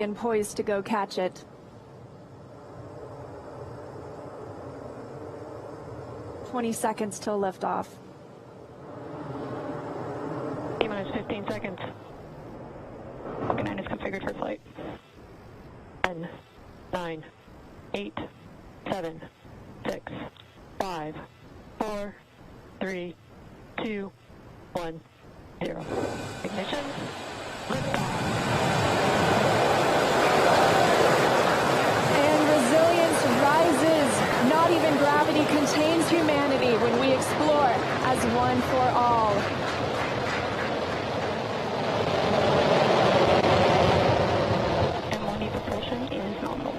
and poised to go catch it. "20 seconds till liftoff. T-minus 15 seconds. Falcon 9 is configured for flight. 10, 9, 8, 7, 6, 5, 4, 3, 2, 1, 0. Ignition. Liftoff. And resilience rises. Not even gravity contains humanity when we explore as one for all. M1E propulsion is nominal.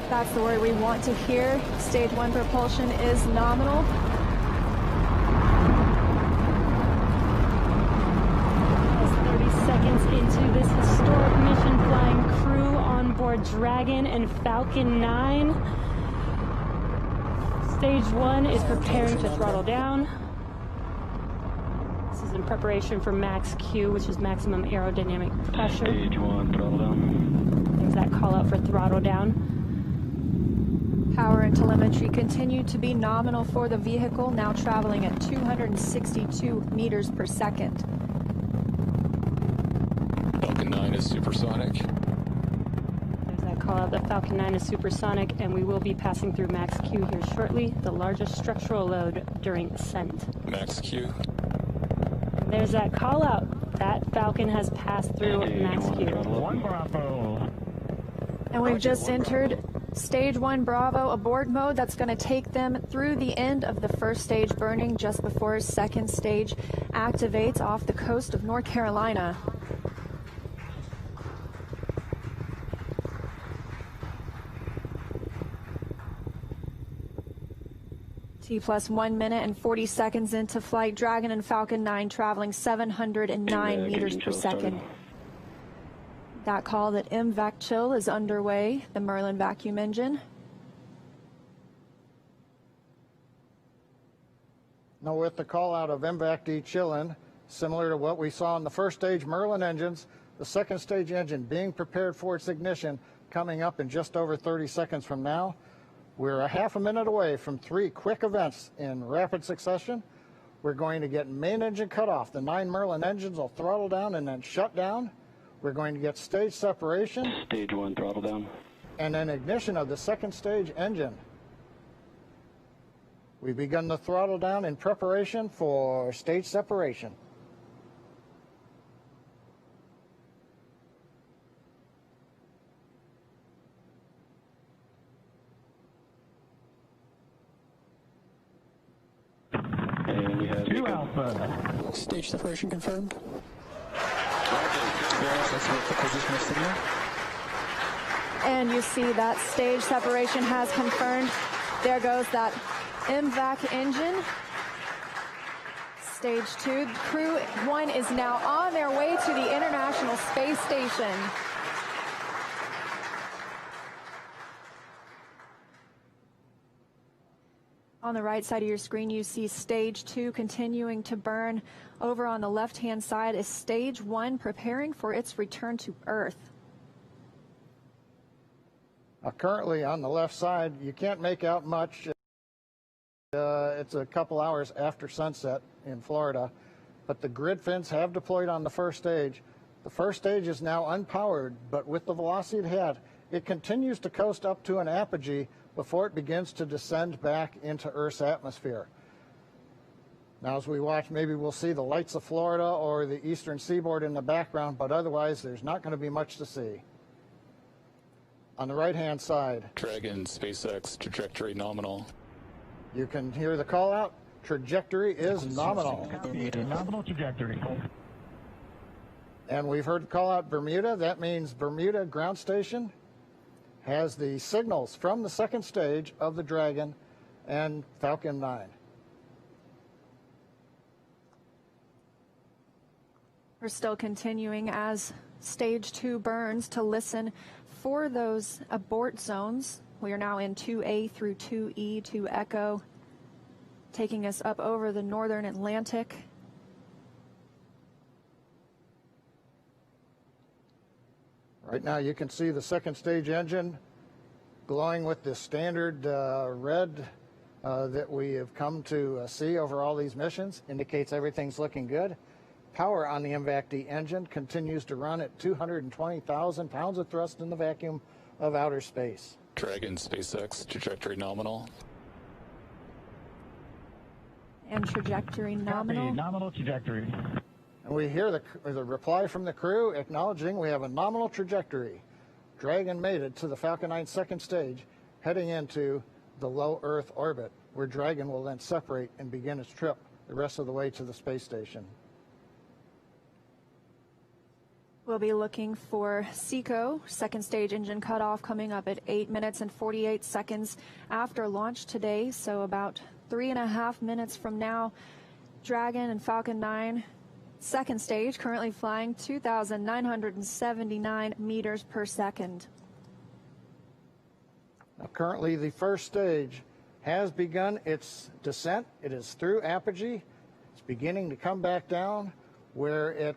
That's the word we want to hear. Stage 1 propulsion is nominal. Into this historic mission, flying crew on board Dragon and Falcon 9. Stage 1 is preparing to throttle down. This is in preparation for max Q, which is maximum aerodynamic pressure. Stage 1, throttle down. There's that call out for throttle down. Power and telemetry continue to be nominal for the vehicle, now traveling at 262 meters per second. Falcon 9 is supersonic. There's that call out. The Falcon 9 is supersonic, and we will be passing through max Q here shortly, the largest structural load during ascent. Max Q. There's that call out. That Falcon has passed through max Q. 1 Bravo. And we've just entered Stage 1 Bravo abort mode. That's going to take them through the end of the first stage burning just before second stage activates off the coast of North Carolina. T plus 1 minute and 40 seconds into flight. Dragon and Falcon 9 traveling 709 meters per second. That call that MVAC chill is underway, the Merlin vacuum engine. Now with the call out of MVAC de-chilling, similar to what we saw in the first stage Merlin engines, the second stage engine being prepared for its ignition coming up in just over 30 seconds from now. We're a half a minute away from 3 quick events in rapid succession. We're going to get main engine cut off. The 9 Merlin engines will throttle down and then shut down. We're going to get stage separation. Stage 1, throttle down. And then ignition of the second stage engine. We've begun the throttle down in preparation for stage separation. And we have 2 Alpha. Stage separation confirmed. And you see that stage separation has confirmed. There goes that MVAC engine. Stage 2. Crew-1 is now on their way to the International Space Station. On the right side of your screen, you see Stage 2 continuing to burn. Over on the left-hand side is Stage 1 preparing for its return to Earth. Currently on the left side, you can't make out much. It's a couple hours after sunset in Florida, but the grid fins have deployed on the first stage. The first stage is now unpowered, but with the velocity it had, it continues to coast up to an apogee before it begins to descend back into Earth's atmosphere. Now as we watch, maybe we'll see the lights of Florida or the eastern seaboard in the background, but otherwise there's not going to be much to see. On the right-hand side, Dragon, SpaceX, trajectory nominal. You can hear the call out. Trajectory is nominal. Nominal trajectory. And we've heard the call out Bermuda. That means Bermuda ground station has the signals from the second stage of the Dragon and Falcon 9. We're still continuing as Stage 2 burns to listen for those abort zones. We are now in 2A through 2E to Echo, taking us up over the northern Atlantic. Right now you can see the second stage engine glowing with the standard red that we have come to see over all these missions. Indicates everything's looking good. Power on the MVAC-D engine continues to run at 220,000 pounds of thrust in the vacuum of outer space. Dragon SpaceX, trajectory nominal. And trajectory nominal. Copy, nominal trajectory. And we hear the reply from the crew acknowledging we have a nominal trajectory. Dragon made it to the Falcon 9 second stage, heading into the low Earth orbit, where Dragon will then separate and begin its trip the rest of the way to the space station. We'll be looking for SECO, second stage engine cutoff, coming up at 8 minutes and 48 seconds after launch today, so about 3.5 minutes from now. Dragon and Falcon 9 second stage currently flying 2,979 meters per second. Now, currently, the first stage has begun its descent. It is through apogee. It's beginning to come back down, where it,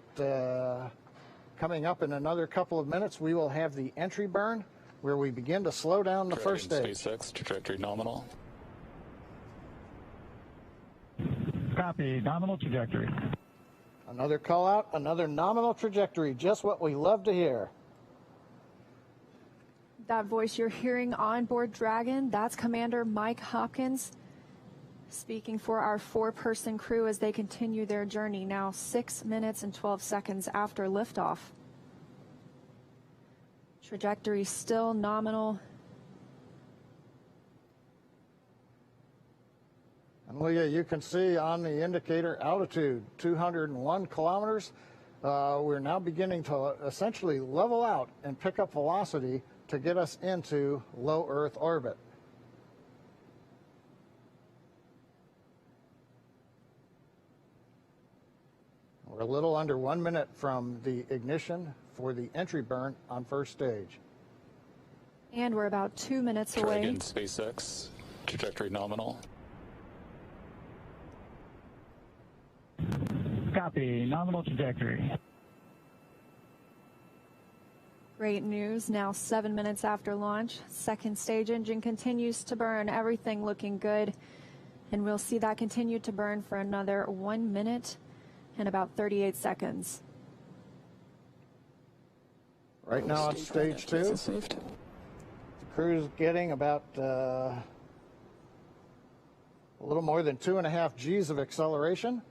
coming up in another couple of minutes, we will have the entry burn, where we begin to slow down the first stage. SpaceX, trajectory nominal. Copy, nominal trajectory. Another call out, another nominal trajectory, just what we love to hear. That voice you're hearing on board Dragon, that's Commander Mike Hopkins speaking for our 4-person crew as they continue their journey, now 6 minutes and 12 seconds after liftoff. Trajectory still nominal. And Leah, you can see on the indicator altitude, 201 kilometers. We're now beginning to essentially level out and pick up velocity to get us into low Earth orbit. We're a little under 1 minute from the ignition for the entry burn on first stage. And we're about 2 minutes away. Dragon SpaceX, trajectory nominal. Copy, nominal trajectory. Great news, now 7 minutes after launch. Second stage engine continues to burn, everything looking good. And we'll see that continue to burn for another 1 minute and about 38 seconds. Right now on stage 2, the crew's getting about a little more than 2.5 G's of acceleration.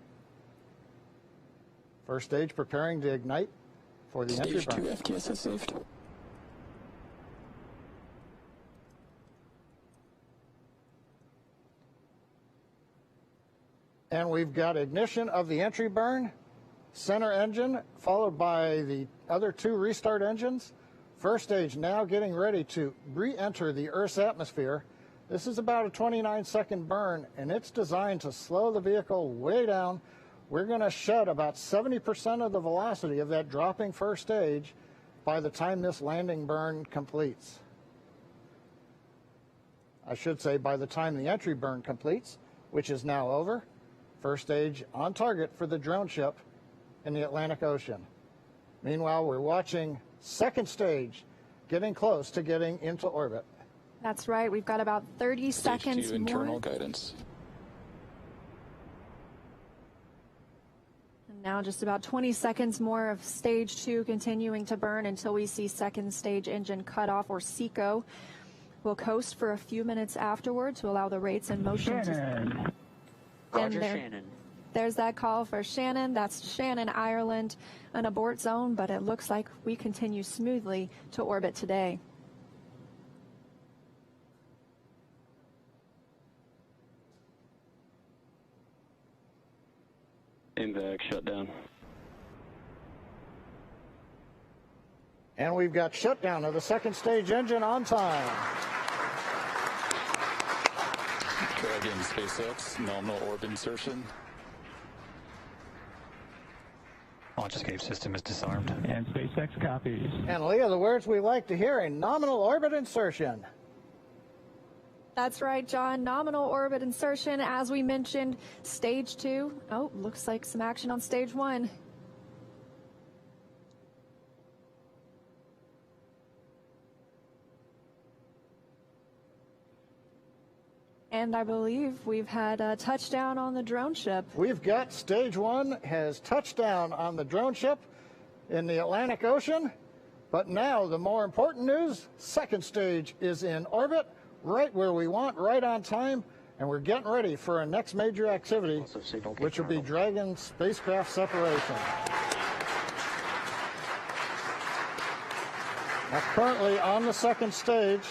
First stage preparing to ignite for the entry burn. Stage 2 FTS saved. And we've got ignition of the entry burn, center engine, followed by the other 2 restart engines. First stage now getting ready to re-enter the Earth's atmosphere. This is about a 29-second burn, and it's designed to slow the vehicle way down. We're going to shed about 70% of the velocity of that dropping first stage by the time this landing burn completes. I should say by the time the entry burn completes, which is now over. First stage on target for the drone ship in the Atlantic Ocean. Meanwhile, we're watching second stage getting close to getting into orbit. That's right, we've got about 30 Stage seconds 2 internal more. guidance. And now just about 20 seconds more of stage 2 continuing to burn until we see second stage engine cutoff, or SECO. We'll coast for a few minutes afterward to allow the rates and motion to... Roger, Shannon. There's that call for Shannon. That's Shannon, Ireland, an abort zone, but it looks like we continue smoothly to orbit today. MVAC shutdown. And we've got shutdown of the second stage engine on time. Dragon SpaceX, nominal orb insertion. Launch escape system is disarmed. And SpaceX copies. And Leah, the words we like to hear, a nominal orbit insertion. That's right, John. Nominal orbit insertion, as we mentioned, stage 2. Oh, looks like some action on stage 1. And I believe we've had a touchdown on the drone ship. We've got stage 1 has touched down on the drone ship in the Atlantic Ocean. But now the more important news, second stage is in orbit, right where we want, right on time. And we're getting ready for our next major activity, which will be Dragon spacecraft separation. Now, currently on the second stage,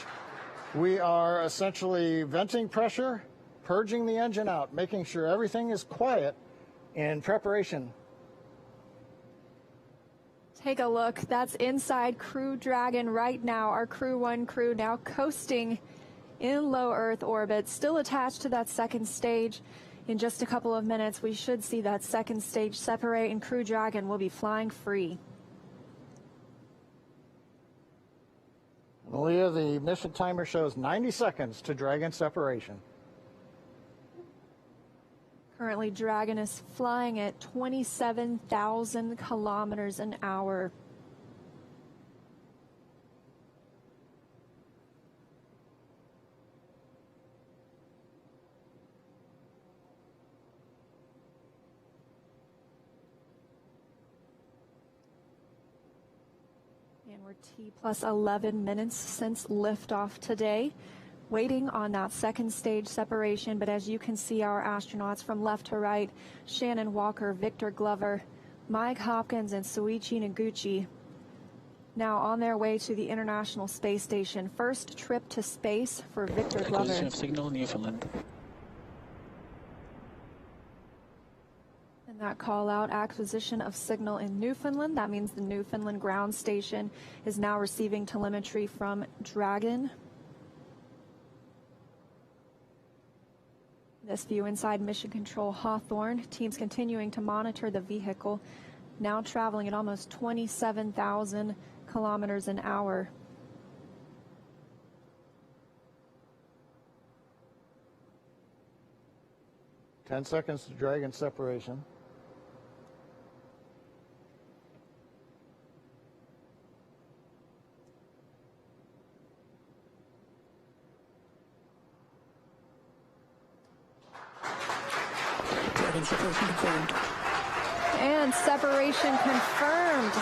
we are essentially venting pressure, purging the engine out, making sure everything is quiet in preparation. Take a look. That's inside Crew Dragon right now. Our Crew-1 crew now coasting in low Earth orbit, still attached to that second stage. In just a couple of minutes, we should see that second stage separate, and Crew Dragon will be flying free. Malia, the mission timer shows 90 seconds to Dragon separation. Currently, Dragon is flying at 27,000 kilometers an hour. And we're T plus 11 minutes since liftoff today, waiting on that second stage separation. But as you can see, our astronauts from left to right, Shannon Walker, Victor Glover, Mike Hopkins, and Soichi Noguchi, now on their way to the International Space Station. First trip to space for Victor Glover. Acquisition of signal in Newfoundland. And that call out, acquisition of signal in Newfoundland. That means the Newfoundland ground station is now receiving telemetry from Dragon. This view inside Mission Control Hawthorne. Teams continuing to monitor the vehicle, now traveling at almost 27,000 kilometers an hour. Ten seconds to Dragon separation. Dragon separation confirmed. And separation confirmed.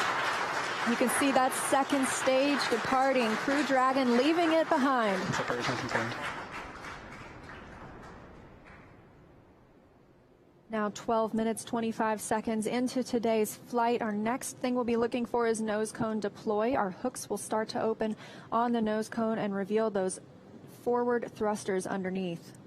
You can see that second stage departing. Crew Dragon leaving it behind. Separation confirmed. Now 12 minutes, 25 seconds into today's flight. Our next thing we'll be looking for is nose cone deploy. Our hooks will start to open on the nose cone and reveal those forward thrusters underneath.